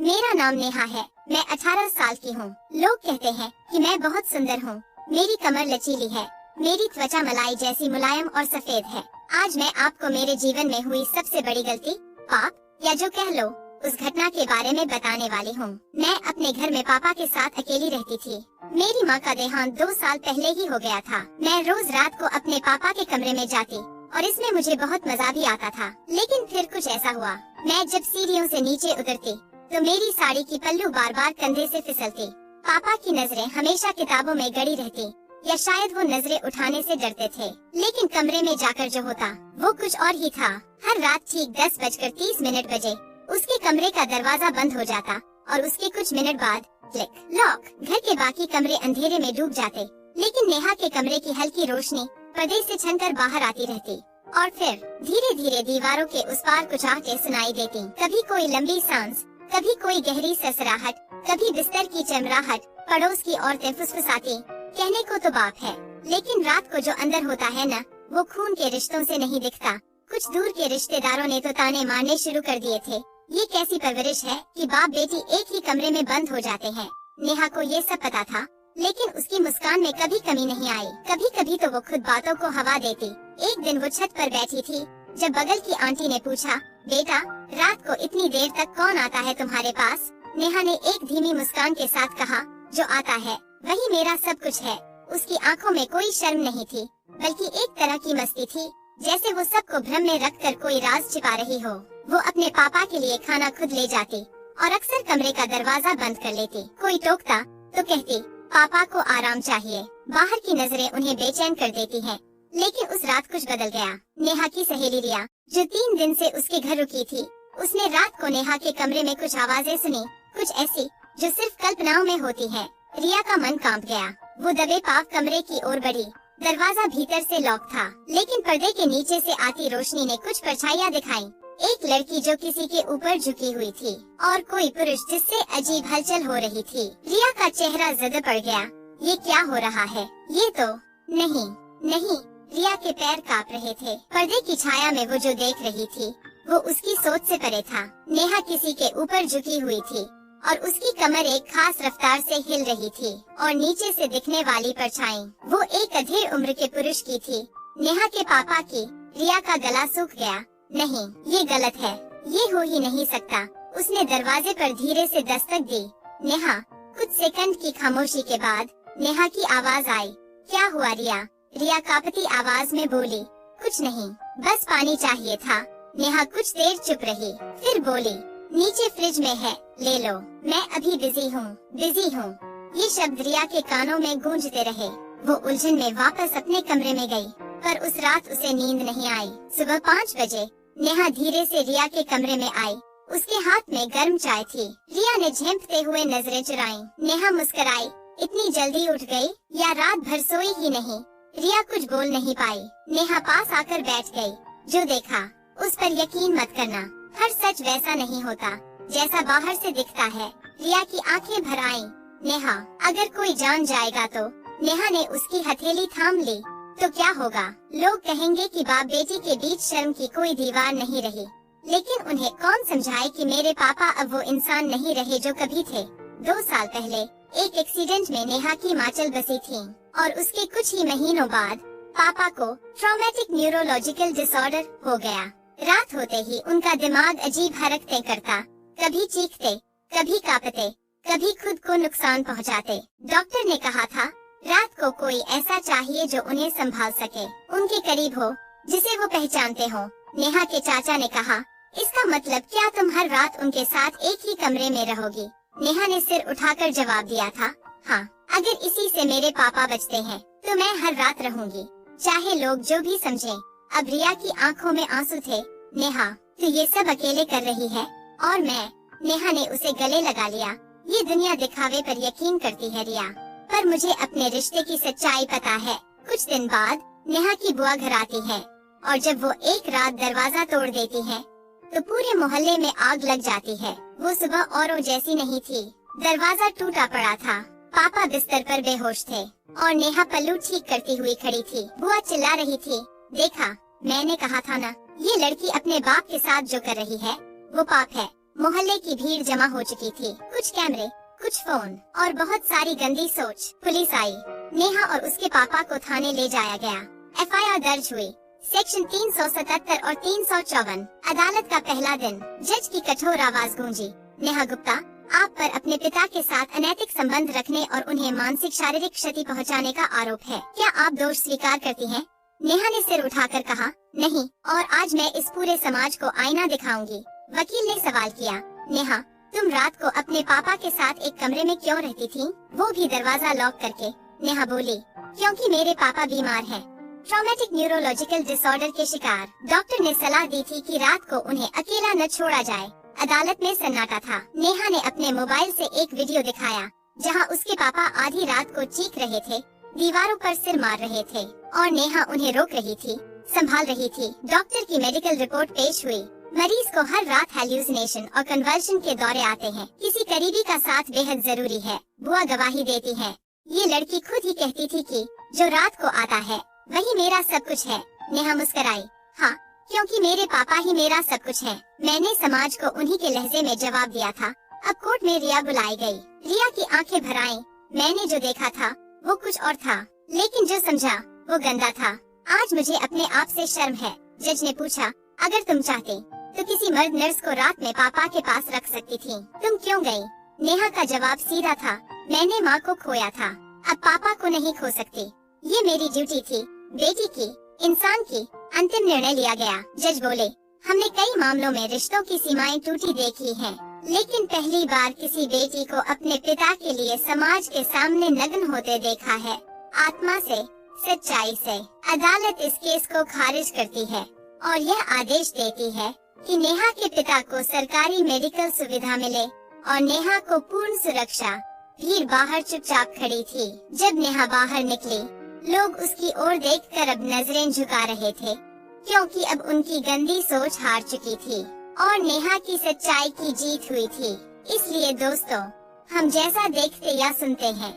मेरा नाम नेहा है। मैं 18 साल की हूँ। लोग कहते हैं कि मैं बहुत सुंदर हूँ। मेरी कमर लचीली है। मेरी त्वचा मलाई जैसी मुलायम और सफेद है। आज मैं आपको मेरे जीवन में हुई सबसे बड़ी गलती, पाप या जो कह लो उस घटना के बारे में बताने वाली हूँ। मैं अपने घर में पापा के साथ अकेली रहती थी। मेरी माँ का देहांत 2 साल पहले ही हो गया था। मैं रोज रात को अपने पापा के कमरे में जाती और इसमें मुझे बहुत मजा भी आता था। लेकिन फिर कुछ ऐसा हुआ, मैं जब सीढ़ियों से नीचे उतरती तो मेरी साड़ी की पल्लू बार बार कंधे से फिसलती। पापा की नजरें हमेशा किताबों में गड़ी रहती, या शायद वो नजरें उठाने से डरते थे। लेकिन कमरे में जाकर जो होता वो कुछ और ही था। हर रात ठीक 10:30 बजे उसके कमरे का दरवाजा बंद हो जाता और उसके कुछ मिनट बाद क्लिक लॉक। घर के बाकी कमरे अंधेरे में डूब जाते, लेकिन नेहा के कमरे की हल्की रोशनी पर्दे से छनकर बाहर आती रहती। और फिर धीरे धीरे दीवारों के उस पार कुछ आहटें सुनाई देती। कभी कोई लंबी सांस, कभी कोई गहरी ससराहट, कभी बिस्तर की चमराहट। पड़ोस की औरतें फुसफुसाती, कहने को तो बाप है, लेकिन रात को जो अंदर होता है न, वो खून के रिश्तों से नहीं दिखता। कुछ दूर के रिश्तेदारों ने तो ताने मारने शुरू कर दिए थे। ये कैसी परवरिश है कि बाप बेटी एक ही कमरे में बंद हो जाते हैं। नेहा को ये सब पता था, लेकिन उसकी मुस्कान में कभी कमी नहीं आई। कभी कभी तो वो खुद बातों को हवा देती। एक दिन वो छत पर बैठी थी जब बगल की आंटी ने पूछा, बेटा रात को इतनी देर तक कौन आता है तुम्हारे पास? नेहा ने एक धीमी मुस्कान के साथ कहा, जो आता है वही मेरा सब कुछ है। उसकी आंखों में कोई शर्म नहीं थी, बल्कि एक तरह की मस्ती थी, जैसे वो सबको भ्रम में रखकर कोई राज छिपा रही हो। वो अपने पापा के लिए खाना खुद ले जाती और अक्सर कमरे का दरवाजा बंद कर लेती। कोई टोकता तो कहती, पापा को आराम चाहिए। बाहर की नजरें उन्हें बेचैन कर देती हैं। लेकिन उस रात कुछ बदल गया। नेहा की सहेली रिया, जो 3 दिन से उसके घर रुकी थी, उसने रात को नेहा के कमरे में कुछ आवाजें सुनी, कुछ ऐसी जो सिर्फ कल्पनाओं में होती है। रिया का मन कांप गया। वो दबे पाव कमरे की ओर बढ़ी। दरवाजा भीतर से लॉक था, लेकिन पर्दे के नीचे से आती रोशनी ने कुछ परछाइयां दिखाई। एक लड़की जो किसी के ऊपर झुकी हुई थी और कोई पुरुष जिससे अजीब हलचल हो रही थी। रिया का चेहरा जद पड़ गया। ये क्या हो रहा है? ये तो नहीं। रिया के पैर कांप रहे थे। पर्दे की छाया में वो जो देख रही थी वो उसकी सोच से परे था। नेहा किसी के ऊपर झुकी हुई थी और उसकी कमर एक खास रफ्तार से हिल रही थी, और नीचे से दिखने वाली परछाई वो एक अधेड़ उम्र के पुरुष की थी। नेहा के पापा की। रिया का गला सूख गया। नहीं, ये गलत है, ये हो ही नहीं सकता। उसने दरवाजे पर धीरे से दस्तक दी। नेहा। कुछ सेकंड की खामोशी के बाद नेहा की आवाज आई, क्या हुआ रिया? रिया कांपती आवाज में बोली, कुछ नहीं, बस पानी चाहिए था। नेहा कुछ देर चुप रही, फिर बोली, नीचे फ्रिज में है, ले लो। मैं अभी बिजी हूँ। ये शब्द रिया के कानों में गूंजते रहे। वो उलझन में वापस अपने कमरे में गई, पर उस रात उसे नींद नहीं आई। सुबह 5 बजे नेहा धीरे से रिया के कमरे में आई। उसके हाथ में गर्म चाय थी। रिया ने झेंपते हुए नजरें चुराई। नेहा मुस्कुराई, इतनी जल्दी उठ गई या रात भर सोई ही नहीं? रिया कुछ बोल नहीं पाई। नेहा पास आकर बैठ गई। जो देखा उस पर यकीन मत करना, हर सच वैसा नहीं होता जैसा बाहर से दिखता है। रिया की आंखें भर आईं। नेहा, अगर कोई जान जाएगा तो? नेहा ने उसकी हथेली थाम ली। तो क्या होगा? लोग कहेंगे कि बाप बेटी के बीच शर्म की कोई दीवार नहीं रही। लेकिन उन्हें कौन समझाए कि मेरे पापा अब वो इंसान नहीं रहे जो कभी थे। 2 साल पहले एक एक्सीडेंट में नेहा की माँ चल बसी थी, और उसके कुछ ही महीनों बाद पापा को ट्रॉमेटिक न्यूरोलॉजिकल डिसऑर्डर हो गया। रात होते ही उनका दिमाग अजीब हरकतें करता, कभी चीखते, कभी कांपते, कभी खुद को नुकसान पहुंचाते। डॉक्टर ने कहा था रात को कोई ऐसा चाहिए जो उन्हें संभाल सके, उनके करीब हो, जिसे वो पहचानते हो। नेहा के चाचा ने कहा, इसका मतलब क्या तुम हर रात उनके साथ एक ही कमरे में रहोगी? नेहा ने सिर उठाकर जवाब दिया था, हाँ, अगर इसी से मेरे पापा बचते हैं तो मैं हर रात रहूंगी, चाहे लोग जो भी समझें। अब रिया की आंखों में आंसू थे। नेहा, तू ये सब अकेले कर रही है, और मैं। नेहा ने उसे गले लगा लिया। ये दुनिया दिखावे पर यकीन करती है रिया, पर मुझे अपने रिश्ते की सच्चाई पता है। कुछ दिन बाद नेहा की बुआ घर आती है, और जब वो एक रात दरवाजा तोड़ देती है तो पूरे मोहल्ले में आग लग जाती है। वो सुबह औरों जैसी नहीं थी। दरवाजा टूटा पड़ा था, पापा बिस्तर पर बेहोश थे, और नेहा पल्लू ठीक करती हुई खड़ी थी। बुआ चिल्ला रही थी, देखा, मैंने कहा था ना, ये लड़की अपने बाप के साथ जो कर रही है वो पाप है। मोहल्ले की भीड़ जमा हो चुकी थी। कुछ कैमरे, कुछ फोन और बहुत सारी गंदी सोच। पुलिस आई। नेहा और उसके पापा को थाने ले जाया गया। एफआईआर दर्ज हुई। सेक्शन 377 और 354। अदालत का पहला दिन। जज की कठोर आवाज गूंजी। नेहा गुप्ता, आप पर अपने पिता के साथ अनैतिक संबंध रखने और उन्हें मानसिक शारीरिक क्षति पहुंचाने का आरोप है। क्या आप दोष स्वीकार करती हैं? नेहा ने सिर उठाकर कहा, नहीं, और आज मैं इस पूरे समाज को आईना दिखाऊंगी। वकील ने सवाल किया, नेहा, तुम रात को अपने पापा के साथ एक कमरे में क्यों रहती थी, वो भी दरवाजा लॉक करके? नेहा बोली, क्योंकि मेरे पापा बीमार हैं, ट्रॉमेटिक न्यूरोलॉजिकल डिसऑर्डर के शिकार। डॉक्टर ने सलाह दी थी कि रात को उन्हें अकेला न छोड़ा जाए। अदालत में सन्नाटा था। नेहा ने अपने मोबाइल से एक वीडियो दिखाया जहां उसके पापा आधी रात को चीख रहे थे, दीवारों पर सिर मार रहे थे और नेहा उन्हें रोक रही थी, संभाल रही थी। डॉक्टर की मेडिकल रिपोर्ट पेश हुई। मरीज को हर रात हेल्यूसिनेशन और कन्वर्शन के दौरे आते हैं। किसी करीबी का साथ बेहद जरूरी है। बुआ गवाही देती है। ये लड़की खुद ही कहती थी कि जो रात को आता है वही मेरा सब कुछ है। नेहा मुस्कुराई, हाँ, क्योंकि मेरे पापा ही मेरा सब कुछ है। मैंने समाज को उन्हीं के लहजे में जवाब दिया था। अब कोर्ट में रिया बुलाई गई। रिया की आंखें भर आईं। मैंने जो देखा था वो कुछ और था, लेकिन जो समझा वो गंदा था। आज मुझे अपने आप से शर्म है। जज ने पूछा, अगर तुम चाहते तो किसी मर्द नर्स को रात में पापा के पास रख सकती थी, तुम क्यों गई? नेहा का जवाब सीधा था, मैंने माँ को खोया था, अब पापा को नहीं खो सकती। ये मेरी ड्यूटी थी, बेटी की, इंसान की। अंतिम निर्णय लिया गया। जज बोले, हमने कई मामलों में रिश्तों की सीमाएं टूटी देखी हैं, लेकिन पहली बार किसी बेटी को अपने पिता के लिए समाज के सामने नग्न होते देखा है। आत्मा से, सच्चाई से। अदालत इस केस को खारिज करती है और यह आदेश देती है कि नेहा के पिता को सरकारी मेडिकल सुविधा मिले और नेहा को पूर्ण सुरक्षा। भीड़ बाहर चुपचाप खड़ी थी। जब नेहा बाहर निकली, लोग उसकी ओर देखकर अब नजरें झुका रहे थे, क्योंकि अब उनकी गंदी सोच हार चुकी थी और नेहा की सच्चाई की जीत हुई थी। इसलिए दोस्तों, हम जैसा देखते या सुनते हैं,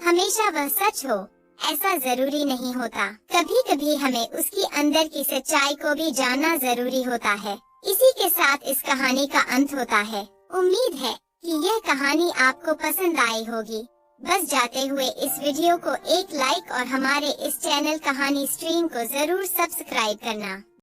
हमेशा वह सच हो ऐसा जरूरी नहीं होता। कभी कभी हमें उसकी अंदर की सच्चाई को भी जानना जरूरी होता है। इसी के साथ इस कहानी का अंत होता है। उम्मीद है कि यह कहानी आपको पसंद आई होगी। बस जाते हुए इस वीडियो को एक लाइक और हमारे इस चैनल कहानी स्ट्रीम को जरूर सब्सक्राइब करना।